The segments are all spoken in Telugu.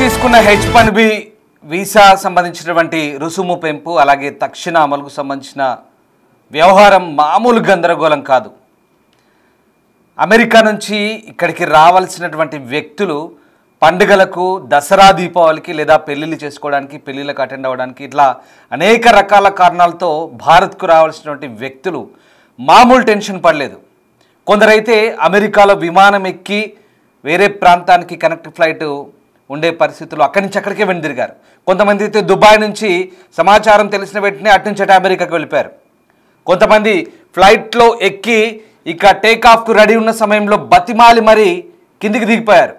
తీసుకున్న H1B వీసా సంబంధించినటువంటి రుసుము పెంపు అలాగే తక్షణ అమలుకు సంబంధించిన వ్యవహారం మామూలు గందరగోళం కాదు. అమెరికా నుంచి ఇక్కడికి రావాల్సినటువంటి వ్యక్తులు పండుగలకు, దసరా, దీపావళికి లేదా పెళ్లిళ్ళు చేసుకోవడానికి, పెళ్లిళ్ళకు అటెండ్ అవ్వడానికి ఇట్లా అనేక రకాల కారణాలతో భారత్కు రావాల్సినటువంటి వ్యక్తులు మామూలు టెన్షన్ పడలేదు. కొందరైతే అమెరికాలో విమానం ఎక్కి వేరే ప్రాంతానికి కనెక్ట్ ఫ్లైట్ ఉండే పరిస్థితులు అక్కడి నుంచి అక్కడికే వెనుదిరిగారు. కొంతమంది అయితే దుబాయ్ నుంచి సమాచారం తెలిసిన వెంటనే అటు నుంచి అమెరికాకు వెళ్ళిపోయారు. కొంతమంది ఫ్లైట్లో ఎక్కి ఇక టేకాఫ్కు రెడీ ఉన్న సమయంలో బతిమాలి మరీ కిందికి దిగిపోయారు.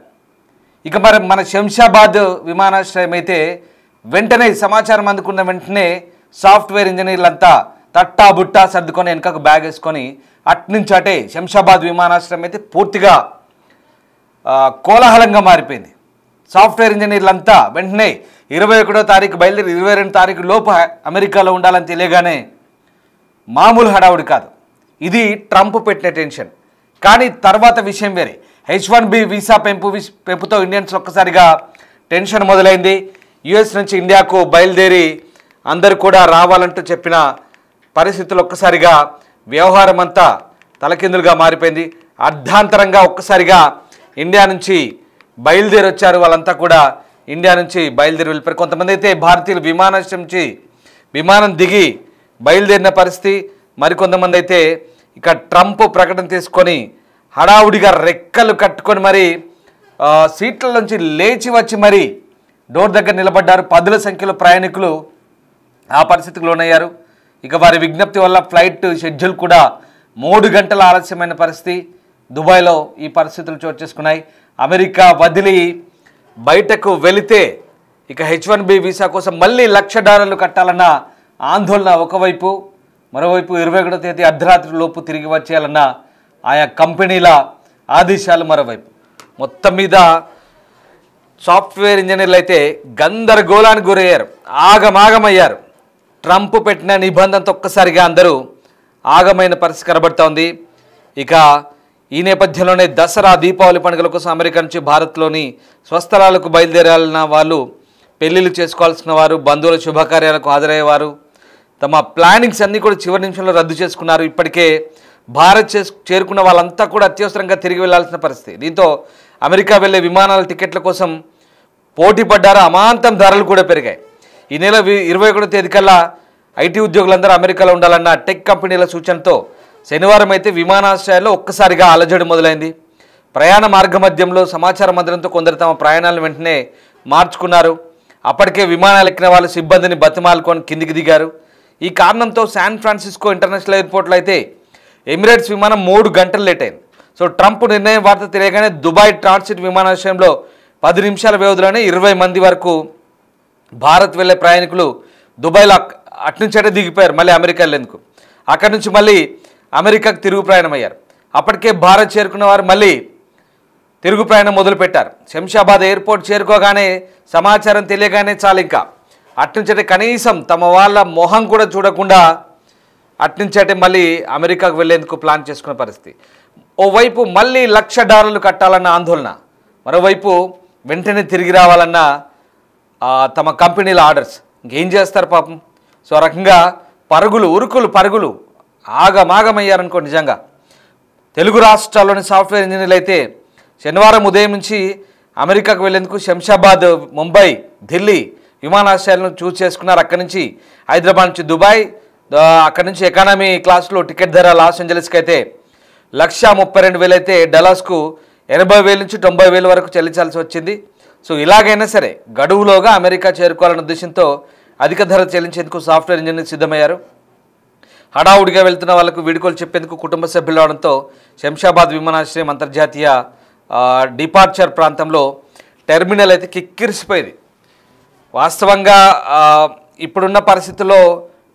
ఇక మరి మన శంషాబాద్ విమానాశ్రయం అయితే వెంటనే సమాచారం అందుకున్న వెంటనే సాఫ్ట్వేర్ ఇంజనీర్లంతా తట్టా బుట్టా సర్దుకొని వెనకకు బ్యాగ్ వేసుకొని అట్నుంచి అటే శంషాబాద్ విమానాశ్రయం అయితే పూర్తిగా కోలాహలంగా మారిపోయింది. సాఫ్ట్వేర్ ఇంజనీర్లంతా వెంటనే 21వ తారీఖు బయలుదేరి 22వ తారీఖు లోపు అమెరికాలో ఉండాలని తెలియగానే మామూలు హడావుడి కాదు. ఇది ట్రంప్ పెట్టిన టెన్షన్. కానీ తర్వాత విషయం వేరే. H1B వీసా పెంపుతో ఇండియన్స్ ఒక్కసారిగా టెన్షన్ మొదలైంది. యుఎస్ నుంచి ఇండియాకు బయలుదేరి అందరూ కూడా రావాలంటూ చెప్పిన పరిస్థితులు ఒక్కసారిగా వ్యవహారం అంతా తలకిందులుగా మారిపోయింది. అర్ధాంతరంగా ఒక్కసారిగా ఇండియా నుంచి బయలుదేరి వచ్చారు. వాళ్ళంతా కూడా ఇండియా నుంచి బయలుదేరి వెళ్ళిపోయారు. కొంతమంది అయితే భారతీయులు విమానాశ్రయం నుంచి విమానం దిగి బయలుదేరిన పరిస్థితి. మరికొంతమంది అయితే ఇక ట్రంప్ ప్రకటన తీసుకొని హడావుడిగా రెక్కలు కట్టుకొని మరి సీట్ల నుంచి లేచి వచ్చి మరి డోర్ దగ్గర నిలబడ్డారు. పదుల సంఖ్యలో ప్రయాణికులు ఆ పరిస్థితికి లోనయ్యారు. ఇక వారి విజ్ఞప్తి వల్ల ఫ్లైట్ షెడ్యూల్ కూడా 3 గంటల ఆలస్యమైన పరిస్థితి. దుబాయ్లో ఈ పరిస్థితులు చోటు చేసుకున్నాయి. అమెరికా వదిలి బయటకు వెళితే ఇక H1B వీసా కోసం మళ్ళీ $1,00,000 కట్టాలన్న ఆందోళన ఒకవైపు, మరోవైపు 21వ తేదీ అర్ధరాత్రి లోపు తిరిగి వచ్చేయాలన్న ఆయా కంపెనీల ఆదేశాలు మరోవైపు. మొత్తం మీద సాఫ్ట్వేర్ ఇంజనీర్లు అయితే గందరగోళానికి గురయ్యారు, ఆగమాగమయ్యారు. ట్రంప్ పెట్టిన నిబంధనతో ఒక్కసారిగా అందరూ ఆగమైన పరిస్థితి కనబడుతోంది. ఇక ఈ నేపథ్యంలోనే దసరా, దీపావళి పండుగల కోసం అమెరికా నుంచి భారత్లోని స్వస్థలాలకు బయలుదేరాలన్న వాళ్ళు, పెళ్లిళ్ళు చేసుకోవాల్సిన వారు, బంధువుల శుభకార్యాలకు హాజరయ్యేవారు తమ ప్లానింగ్స్ అన్నీ కూడా చివరి నిమిషంలో రద్దు చేసుకున్నారు. ఇప్పటికే భారత్ చేరుకున్న వాళ్ళంతా కూడా అత్యవసరంగా తిరిగి వెళ్లాల్సిన పరిస్థితి. దీంతో అమెరికా వెళ్లే విమానాల టికెట్ల కోసం పోటీ పడ్డారు. అమాంతం ధరలు కూడా పెరిగాయి. ఈ నెల 21వ తేదీ కల్లా ఐటీ ఉద్యోగులందరూ అమెరికాలో ఉండాలన్న టెక్ కంపెనీల సూచనతో శనివారం అయితే విమానాశ్రయాల్లో ఒక్కసారిగా అలజడి మొదలైంది. ప్రయాణ మార్గ మధ్యంలో సమాచారం అందడంతో కొందరు తమ ప్రయాణాలను వెంటనే మార్చుకున్నారు. అప్పటికే విమానాలు ఎక్కిన వాళ్ళు సిబ్బందిని బతిమాలుకొని కిందికి దిగారు. ఈ కారణంతో శాన్ ఫ్రాన్సిస్కో ఇంటర్నేషనల్ ఎయిర్పోర్ట్లో అయితే ఎమిరేట్స్ విమానం 3 గంటలు లేట్ అయింది. సో ట్రంప్ నిర్ణయం వార్త తెలియగానే దుబాయ్ ట్రాన్సిట్ విమానాశ్రయంలో 10 నిమిషాల వ్యవధిలోనే 20 మంది వరకు భారత్ వెళ్లే ప్రయాణికులు దుబాయ్లో అట్నుంచటే దిగిపోయారు మళ్ళీ అమెరికా వెళ్ళేందుకు. అక్కడి నుంచి మళ్ళీ అమెరికాకు తిరుగు ప్రయాణం అయ్యారు. అప్పటికే భారత్ చేరుకున్న వారు మళ్ళీ తిరుగు ప్రయాణం మొదలుపెట్టారు. శంషాబాద్ ఎయిర్పోర్ట్ చేరుకోగానే సమాచారం తెలియగానే చాలు ఇంకా అట్నుంచటే కనీసం తమ వాళ్ళ మొహం కూడా చూడకుండా అట్నుంచటే మళ్ళీ అమెరికాకు వెళ్లేందుకు ప్లాన్ చేసుకున్న పరిస్థితి. ఓవైపు మళ్ళీ $1,00,000 కట్టాలన్న ఆందోళన, మరోవైపు వెంటనే తిరిగి రావాలన్న తమ కంపెనీల ఆర్డర్స్. ఇంకేం చేస్తారు పాపం. సో ఆ రకంగా పరుగులు ఆగమాగమయ్యారనుకో. నిజంగా తెలుగు రాష్ట్రాల్లోని సాఫ్ట్వేర్ ఇంజనీర్లు అయితే శనివారం ఉదయం నుంచి అమెరికాకు వెళ్లేందుకు శంషాబాద్, ముంబై, ఢిల్లీ విమానాశ్రయాలను చూస్ చేసుకున్నారు. అక్కడి నుంచి హైదరాబాద్ నుంచి దుబాయ్, అక్కడి నుంచి ఎకానమీ క్లాస్లో టికెట్ ధర లాస్ ఏంజలస్కి అయితే 1,32,000 అయితే డలాస్కు 80,000 నుంచి 90,000 వరకు చెల్లించాల్సి వచ్చింది. సో ఇలాగైనా సరే గడువులోగా అమెరికా చేరుకోవాలన్న ఉద్దేశంతో అధిక ధర చెల్లించేందుకు సాఫ్ట్వేర్ ఇంజనీర్లు సిద్ధమయ్యారు. హడావుడిగా వెళ్తున్న వాళ్ళకు వీడుకోలు చెప్పేందుకు కుటుంబ సభ్యులు రావడంతో శంషాబాద్ విమానాశ్రయం అంతర్జాతీయ డిపార్చర్ ప్రాంతంలో టెర్మినల్ అయితే కిక్కిరిసిపోయింది. వాస్తవంగా ఇప్పుడున్న పరిస్థితుల్లో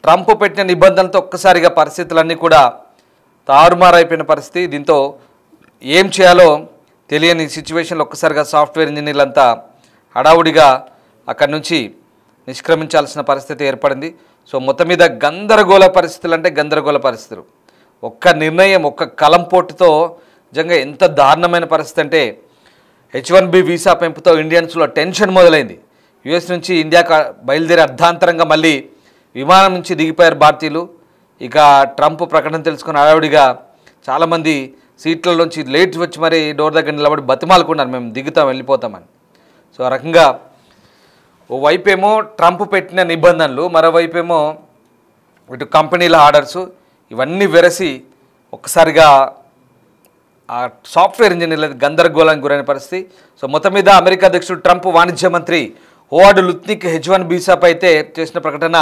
ట్రంప్ పెట్టిన నిబంధనలతో ఒక్కసారిగా పరిస్థితులన్నీ కూడా తారుమారైపోయిన పరిస్థితి. దీంతో ఏం చేయాలో తెలియని సిచ్యువేషన్లో ఒక్కసారిగా సాఫ్ట్వేర్ ఇంజనీర్లంతా హడావుడిగా అక్కడి నుంచి నిష్క్రమించాల్సిన పరిస్థితి ఏర్పడింది. సో మొత్తం మీద గందరగోళ పరిస్థితులు అంటే గందరగోళ పరిస్థితులు. ఒక్క నిర్ణయం, ఒక్క కలంపోటుతో నిజంగా ఎంత దారుణమైన పరిస్థితి అంటే H1B వీసా పెంపుతో ఇండియన్స్లో టెన్షన్ మొదలైంది. యుఎస్ నుంచి ఇండియాకు బయలుదేరి అర్ధాంతరంగా మళ్ళీ విమానం నుంచి దిగిపోయారు భారతీయులు. ఇక ట్రంప్ ప్రకటన తెలుసుకుని హడావుడిగా చాలామంది సీట్లలోంచి లేట్ వచ్చి మరి డోర్ దగ్గర నిలబడి బతిమాలుకున్నారు, మేము దిగుతాం వెళ్ళిపోతామని. సో ఆ రకంగా ఓవైపేమో ట్రంప్ పెట్టిన నిబంధనలు, మరోవైపేమో ఇటు కంపెనీల ఆర్డర్సు, ఇవన్నీ వెరసి ఒక్కసారిగా ఆ సాఫ్ట్వేర్ ఇంజనీర్ల గందరగోళానికి గురైన పరిస్థితి. సో మొత్తం మీద అమెరికా అధ్యక్షుడు ట్రంప్ వాణిజ్య మంత్రి హోవార్డ్ లుత్నిక్ H1 వీసాపై అయితే చేసిన ప్రకటన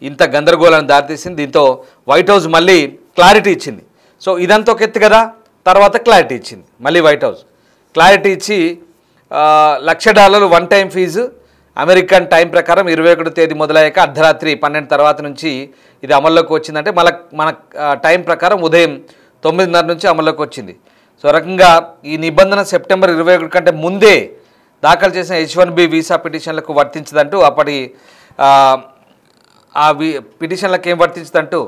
ఇంత గందరగోళాన్ని దారితీసింది. దీంతో వైట్ హౌస్ మళ్ళీ క్లారిటీ ఇచ్చింది. సో ఇదంతా ఒక ఎత్తు కదా, తర్వాత క్లారిటీ ఇచ్చింది. మళ్ళీ వైట్ హౌస్ క్లారిటీ ఇచ్చి $1,00,000 one time fee American time ప్రకారం 21వ తేదీ మొదలయ్యాక అర్ధరాత్రి 12 తర్వాత నుంచి ఇది అమల్లోకి వచ్చిందంటే మన టైం ప్రకారం ఉదయం 9:30 నుంచి అమల్లోకి వచ్చింది. సో రకంగా ఈ నిబంధన సెప్టెంబర్ 21 కంటే ముందే దాఖలు చేసిన H1B వీసా పిటిషన్లకు వర్తించదంటూ అప్పటి ఆ పిటిషన్లకు ఏం వర్తించదంటూ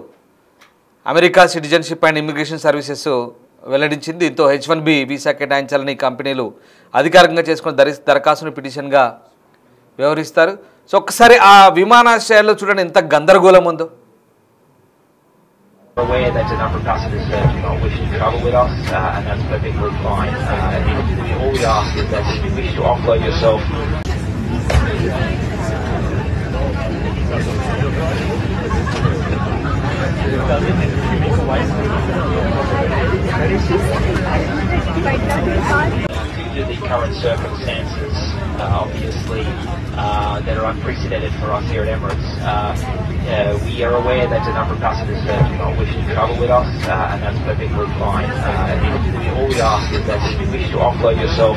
America citizenship and immigration services వెల్లడించింది. దీంతో H1B వీసా కేటాయించాలని కంపెనీలు అధికారికంగా చేసుకున్న దరఖాస్తును పిటిషన్గా వ్యవహరిస్తారు. సో ఒక్కసారి ఆ విమానాశ్రయాల్లో చూడండి ఎంత గందరగోళం ఉందో. Aware that a number of passengers do not wish to travel with us, and that's perfectly fine. All we ask is that if you wish to offload yourself, due to the current circumstances, obviously that are unprecedented for us here at Emirates. We are aware that a number of passengers do not wish to travel with us, and that's perfectly fine. All we ask is that if you wish to offload yourself,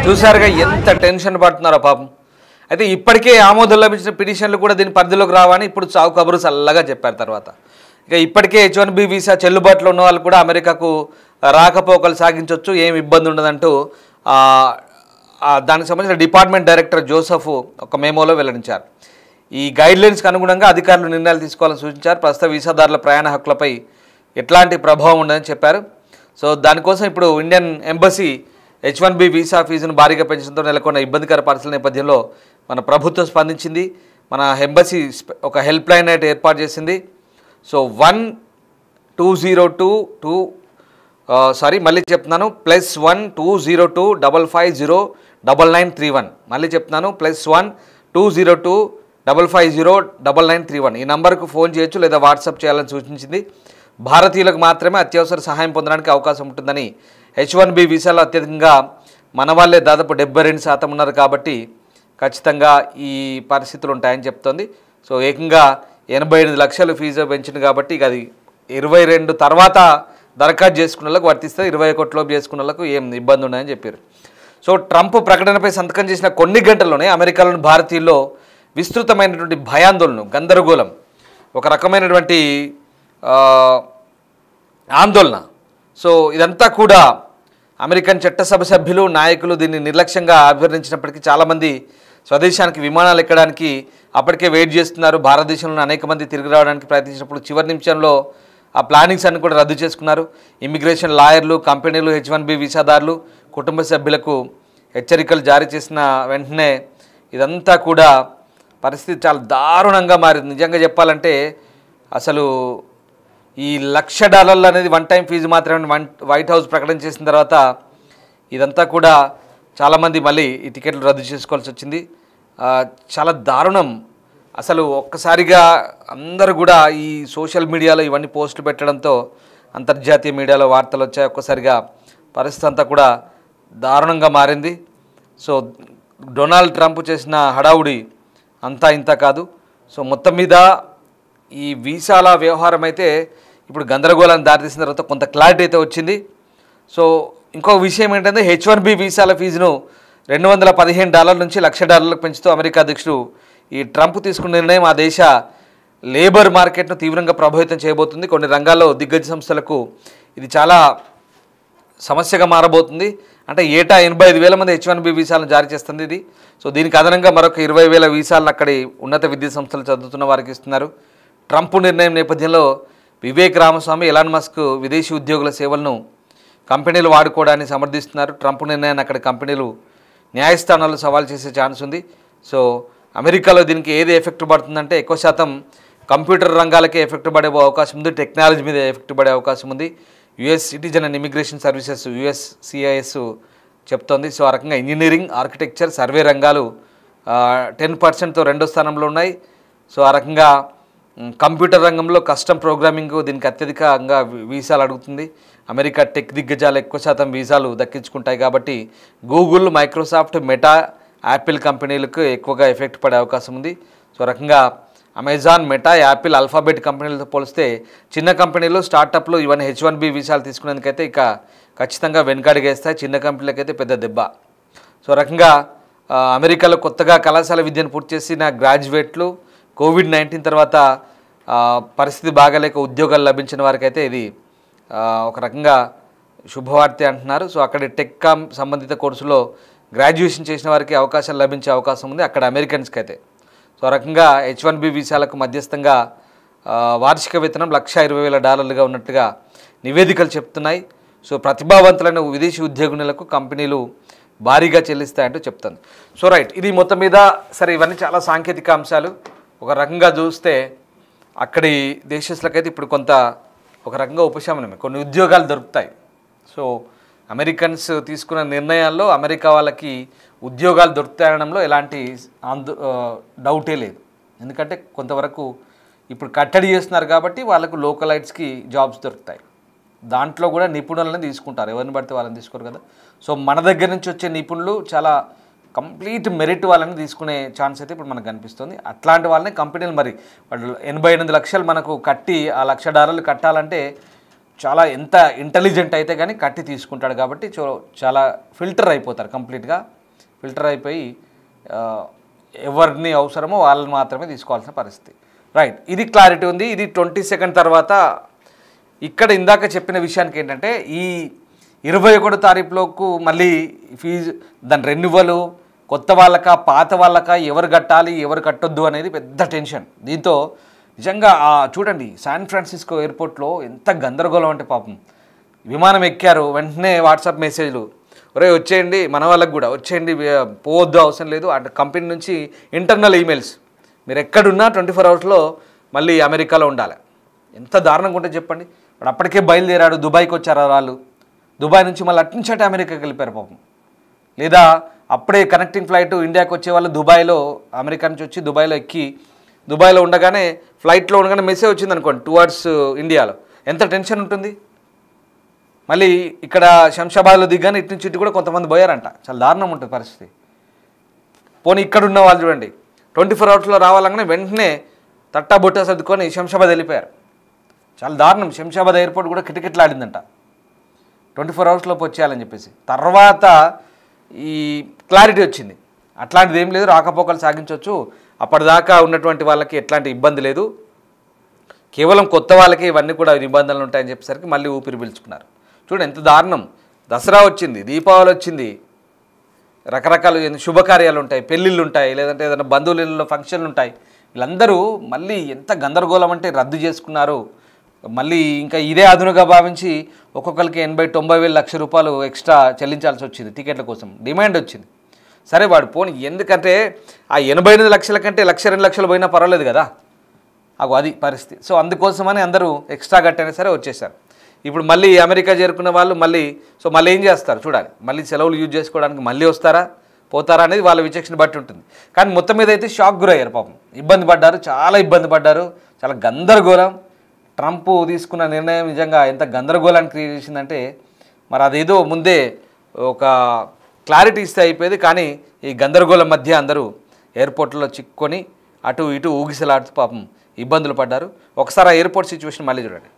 చూసారుగా ఎంత టెన్షన్ పడుతున్నారో పాపం. అయితే ఇప్పటికే ఆమోదం లభించిన పిటిషన్లు కూడా దీని పరిధిలోకి రావని ఇప్పుడు చావు కబురు చల్లగా చెప్పారు. తర్వాత ఇక ఇప్పటికే H1B వీసా చెల్లుబాటులో ఉన్న వాళ్ళు కూడా అమెరికాకు రాకపోకలు సాగించవచ్చు, ఏం ఇబ్బంది ఉండదంటూ దానికి సంబంధించిన డిపార్ట్మెంట్ డైరెక్టర్ జోసెఫ్ ఒక మెమోలో వెల్లడించారు. ఈ గైడ్లైన్స్కి అనుగుణంగా అధికారులు నిర్ణయాలు తీసుకోవాలని సూచించారు. ప్రస్తుత వీసాదారుల ప్రయాణ హక్కులపై ఎట్లాంటి ప్రభావం ఉండదని చెప్పారు. సో దానికోసం ఇప్పుడు ఇండియన్ ఎంబసీ H1B వీసా ఫీజును భారీగా పెంచడంతో నెలకొన్న ఇబ్బందికర పరిస్థితుల నేపథ్యంలో మన ప్రభుత్వం స్పందించింది. మన ఎంబసీ ఒక హెల్ప్ లైన్ అయితే ఏర్పాటు చేసింది. సో 1-202-2 మళ్ళీ చెప్తున్నాను +1-202-550-9931 మళ్ళీ చెప్తున్నాను +1-202-550-9931 ఈ నంబర్కు ఫోన్ చేయొచ్చు లేదా వాట్సాప్ చేయాలని సూచించింది. భారతీయులకు మాత్రమే అత్యవసర సహాయం పొందడానికి అవకాశం ఉంటుందని, H1B వీసాలో అత్యధికంగా మన వాళ్ళే దాదాపు 72% ఉన్నారు కాబట్టి ఖచ్చితంగా ఈ పరిస్థితులు ఉంటాయని చెప్తోంది. సో ఏకంగా 88 లక్షలు ఫీజు పెంచింది కాబట్టి ఇక అది 22 తర్వాత దరఖాస్తు చేసుకున్న వాళ్ళకు వర్తిస్తుంది, 21 లోపు చేసుకున్న వాళ్ళకు ఏం ఇబ్బంది ఉండదని చెప్పారు. సో ట్రంప్ ప్రకటనపై సంతకం చేసిన కొన్ని గంటల్లోనే అమెరికాలోని భారతీయుల్లో విస్తృతమైనటువంటి భయాందోళన, గందరగోళం, ఒక రకమైనటువంటి ఆందోళన. సో ఇదంతా కూడా అమెరికన్ చట్టసభ సభ్యులు, నాయకులు దీన్ని నిర్లక్ష్యంగా అభివర్ణించినప్పటికీ చాలామంది స్వదేశానికి విమానాలు ఎక్కడానికి అప్పటికే వెయిట్ చేస్తున్నారు. భారతదేశంలో అనేక మంది తిరిగి రావడానికి ప్రయత్నించినప్పుడు చివరి నిమిషంలో ఆ ప్లానింగ్స్ అన్ని కూడా రద్దు చేసుకున్నారు. ఇమిగ్రేషన్ లాయర్లు, కంపెనీలు, H1B వీసాదారులు, కుటుంబ సభ్యులకు హెచ్చరికలు జారీ చేసిన వెంటనే ఇదంతా కూడా పరిస్థితి చాలా దారుణంగా మారింది. నిజంగా చెప్పాలంటే అసలు ఈ $1,00,000 అనేది వన్ టైం ఫీజు మాత్రమే వైట్ హౌస్ ప్రకటన చేసిన తర్వాత ఇదంతా కూడా చాలామంది మళ్ళీ ఈ టికెట్లు రద్దు చేసుకోవాల్సి వచ్చింది. చాలా దారుణం. అసలు ఒక్కసారిగా అందరూ కూడా ఈ సోషల్ మీడియాలో ఇవన్నీ పోస్టులు పెట్టడంతో అంతర్జాతీయ మీడియాలో వార్తలు వచ్చాయి. ఒక్కసారిగా పరిస్థితి అంతా కూడా దారుణంగా మారింది. సో డొనాల్డ్ ట్రంప్ చేసిన హడావుడి అంతా ఇంత కాదు. సో మొత్తం మీద ఈ వీసాల వ్యవహారం అయితే ఇప్పుడు గందరగోళాన్ని దారితీసిన తర్వాత కొంత క్లారిటీ అయితే వచ్చింది. సో ఇంకో విషయం ఏంటంటే H1B వీసాల ఫీజును $215 నుంచి $1,00,000 పెంచుతూ అమెరికా అధ్యక్షుడు ఈ ట్రంప్ తీసుకున్న నిర్ణయం ఆ దేశ లేబర్ మార్కెట్ను తీవ్రంగా ప్రభావితం చేయబోతుంది. కొన్ని రంగాల్లో దిగ్గజ సంస్థలకు ఇది చాలా సమస్యగా మారబోతుంది. అంటే ఏటా 85,000 మంది H1B వీసాలను జారీ చేస్తుంది ఇది. సో దీనికి అదనంగా మరొక 20,000 వీసాలను అక్కడి ఉన్నత విద్యా సంస్థలు చదువుతున్న వారికి ఇస్తున్నారు. ట్రంప్ నిర్ణయం నేపథ్యంలో వివేక్ రామస్వామి, ఎలాన్ మస్క్ విదేశీ ఉద్యోగుల సేవలను కంపెనీలు వాడుకోవడాన్ని సమర్థిస్తున్నారు. ట్రంప్ నిర్ణయాన్ని అక్కడ కంపెనీలు న్యాయస్థానాల్లో సవాల్ చేసే ఛాన్స్ ఉంది. సో అమెరికాలో దీనికి ఏది ఎఫెక్ట్ పడుతుందంటే ఎక్కువ శాతం కంప్యూటర్ రంగాలకే ఎఫెక్ట్ పడే అవకాశం ఉంది, టెక్నాలజీ మీద ఎఫెక్ట్ పడే అవకాశం ఉంది. US citizen and immigration services USCIS చెప్తోంది. సో ఆ రకంగా ఇంజనీరింగ్, ఆర్కిటెక్చర్, సర్వే రంగాలు 10%తో రెండో స్థానంలో ఉన్నాయి. సో ఆ రకంగా కంప్యూటర్ రంగంలో కస్టమ్ ప్రోగ్రామింగ్ దీనికి అత్యధికంగా వీసాలు అడుగుతుంది. అమెరికా టెక్ దిగ్గజాలు ఎక్కువ శాతం వీసాలు దక్కించుకుంటాయి కాబట్టి గూగుల్, మైక్రోసాఫ్ట్, మెటా, యాపిల్ కంపెనీలకు ఎక్కువగా ఎఫెక్ట్ పడే అవకాశం ఉంది. సో రకంగా అమెజాన్, మెటా, యాపిల్, ఆల్ఫాబెట్ కంపెనీలతో పోలిస్తే చిన్న కంపెనీలు, స్టార్టప్లు ఇవన్నీ H1B వీసాలు తీసుకునేందుకైతే ఇక ఖచ్చితంగా వెనుకడుగేస్తాయి. చిన్న కంపెనీలకైతే పెద్ద దెబ్బ. సో రకంగా అమెరికాలో కొత్తగా కళాశాల విద్యను పూర్తి చేసిన గ్రాడ్యుయేట్లు COVID-19 తర్వాత పరిస్థితి బాగాలేక ఉద్యోగాలు లభించిన వారికైతే ఇది ఒక రకంగా శుభవార్త అంటున్నారు. సో అక్కడ టెక్ సంబంధిత కోర్సులో గ్రాడ్యుయేషన్ చేసిన వారికి అవకాశాలు లభించే అవకాశం ఉంది అక్కడ అమెరికన్స్కి అయితే. సో ఆ రకంగా H1B వీసాలకు మధ్యస్థంగా వార్షిక వేతనం $120,000 ఉన్నట్టుగా నివేదికలు చెప్తున్నాయి. సో ప్రతిభావంతులైన విదేశీ ఉద్యోగులకు కంపెనీలు భారీగా చెల్లిస్తాయంటూ చెప్తుంది. సో రైట్, ఇది మొత్తం మీద సరే ఇవన్నీ చాలా సాంకేతిక అంశాలు. ఒక రకంగా చూస్తే అక్కడి దేశస్తులకైతే ఇప్పుడు కొంత ఒక రకంగా ఉపశమనమే, కొన్ని ఉద్యోగాలు దొరుకుతాయి. సో అమెరికన్స్ తీసుకున్న నిర్ణయాల్లో అమెరికా వాళ్ళకి ఉద్యోగాలు దొరుకుతాయనడంలో ఎలాంటి డౌటే లేదు. ఎందుకంటే కొంతవరకు ఇప్పుడు కట్టడి చేస్తున్నారు కాబట్టి వాళ్ళకు లోకలైట్స్కి జాబ్స్ దొరుకుతాయి. దాంట్లో కూడా నిపుణులను తీసుకుంటారు, ఎవరిని పడితే వాళ్ళని తీసుకోరు కదా. సో మన దగ్గర నుంచి వచ్చే నిపుణులు చాలా కంప్లీట్ మెరిట్ వాళ్ళని తీసుకునే ఛాన్స్ అయితే ఇప్పుడు మనకు కనిపిస్తుంది. అట్లాంటి వాళ్ళని కంపెనీలు మరి వాళ్ళు 88 లక్షలు మనకు కట్టి ఆ $1,00,000 కట్టాలంటే చాలా ఎంత ఇంటెలిజెంట్ అయితే కానీ కట్టి తీసుకుంటాడు కాబట్టి చాలా ఫిల్టర్ అయిపోతారు, కంప్లీట్గా ఫిల్టర్ అయిపోయి ఎవరిని అవసరమో వాళ్ళని మాత్రమే తీసుకోవాల్సిన పరిస్థితి. రైట్, ఇది క్లారిటీ ఉంది. ఇది 22 తర్వాత ఇక్కడ ఇందాక చెప్పిన విషయానికి ఏంటంటే ఈ 21 తారీఖులోకి మళ్ళీ ఫీజు దాని రెన్యువల్, కొత్త వాళ్ళకా పాత వాళ్ళకా ఎవరు కట్టాలి ఎవరు కట్టొద్దు అనేది పెద్ద టెన్షన్. దీంతో నిజంగా చూడండి శాన్ ఫ్రాన్సిస్కో ఎయిర్పోర్ట్లో ఎంత గందరగోళం అంటే పాపం విమానం ఎక్కారు వెంటనే వాట్సాప్ మెసేజ్లు, ఒరే వచ్చేయండి, మన వాళ్ళకి కూడా వచ్చేయండి, పోవద్దు అవసరం లేదు. అటు కంపెనీ నుంచి ఇంటర్నల్ ఈమెయిల్స్, మీరు ఎక్కడున్నా 24 అవర్స్లో మళ్ళీ అమెరికాలో ఉండాలి. ఎంత దారుణంగా ఉంటే చెప్పండి. వాడు అప్పటికే బయలుదేరాడు, దుబాయ్కి వచ్చారు వాళ్ళు, దుబాయ్ నుంచి మళ్ళీ అట్నుంచటే అమెరికాకి వెళ్ళిపోయారు పాపం. లేదా అప్పుడే కనెక్టింగ్ ఫ్లైట్ ఇండియాకి వచ్చే వాళ్ళు దుబాయ్లో, అమెరికా నుంచి వచ్చి దుబాయ్లో ఎక్కి దుబాయ్లో ఉండగానే ఫ్లైట్లో ఉండగానే మెసేజ్ వచ్చింది అనుకోండి టువర్డ్స్ ఇండియాలో, ఎంత టెన్షన్ ఉంటుంది. మళ్ళీ ఇక్కడ శంషాబాద్లో దిగ్గానే ఇటు నుంచి ఇటు కూడా కొంతమంది పోయారంట, చాలా దారుణం ఉంటుంది పరిస్థితి. పోనీ ఇక్కడ ఉన్న వాళ్ళు చూడండి 24 అవర్స్లో రావాలనే వెంటనే తట్టా బొట్టా సర్దుకొని శంషాబాద్ వెళ్ళిపోయారు. చాలా దారుణం. శంషాబాద్ ఎయిర్పోర్ట్ కూడా కిటకిటలాడిందంట 24 అవర్స్లోపు వచ్చేయాలని చెప్పేసి. తర్వాత ఈ క్లారిటీ వచ్చింది, అట్లాంటిది ఏం లేదు, రాకపోకలు సాగించవచ్చు, అప్పటిదాకా ఉన్నటువంటి వాళ్ళకి ఎట్లాంటి ఇబ్బంది లేదు, కేవలం కొత్త వాళ్ళకి ఇవన్నీ కూడా నిబంధనలు ఉంటాయని చెప్పేసరికి మళ్ళీ ఊపిరి పీల్చుకున్నారు. చూడండి ఎంత దారుణం. దసరా వచ్చింది, దీపావళి వచ్చింది, రకరకాల శుభకార్యాలు ఉంటాయి, పెళ్ళిళ్ళు ఉంటాయి, లేదంటే ఏదైనా బంధువులలో ఫంక్షన్లు ఉంటాయి. వీళ్ళందరూ మళ్ళీ ఎంత గందరగోళం అంటే రద్దు చేసుకున్నారు. మళ్ళీ ఇంకా ఇదే అదునుగా భావించి ఒక్కొక్కరికి 80-90 వేల లక్ష రూపాయలు ఎక్స్ట్రా చెల్లించాల్సి వచ్చింది టికెట్ల కోసం, డిమాండ్ వచ్చింది. సరే వాడు పోనీ, ఎందుకంటే ఆ 88 లక్షల కంటే 1-2 లక్షలు పోయినా పర్వాలేదు కదా, అది పరిస్థితి. సో అందుకోసమని అందరూ ఎక్స్ట్రా కట్టైనా సరే వచ్చేసారు. ఇప్పుడు మళ్ళీ అమెరికా చేరుకున్న వాళ్ళు మళ్ళీ ఏం చేస్తారు చూడాలి. మళ్ళీ సెలవులు యూజ్ చేసుకోవడానికి మళ్ళీ వస్తారా పోతారా అనేది వాళ్ళ విచక్షణ బట్టి ఉంటుంది. కానీ మొత్తం మీద అయితే షాక్ గురయ్యారు పాపం, ఇబ్బంది పడ్డారు, చాలా ఇబ్బంది పడ్డారు, చాలా గందరగోళం. ట్రంప్ తీసుకున్న నిర్ణయం నిజంగా ఎంత గందరగోళాన్ని క్రియేట్ చేసిందంటే మరి అదేదో ముందే ఒక క్లారిటీ ఇస్తే అయిపోయేది. కానీ ఈ గందరగోళం మధ్య అందరూ ఎయిర్పోర్ట్లో చిక్కుకొని అటు ఇటు ఊగిసలాడుతూ పాపం ఇబ్బందులు పడ్డారు. ఒకసారి ఆ ఎయిర్పోర్ట్ సిచ్యువేషన్ మళ్ళీ చూడండి.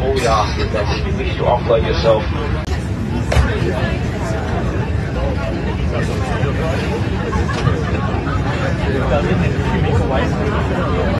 All we ask is that if you wish to offload yourself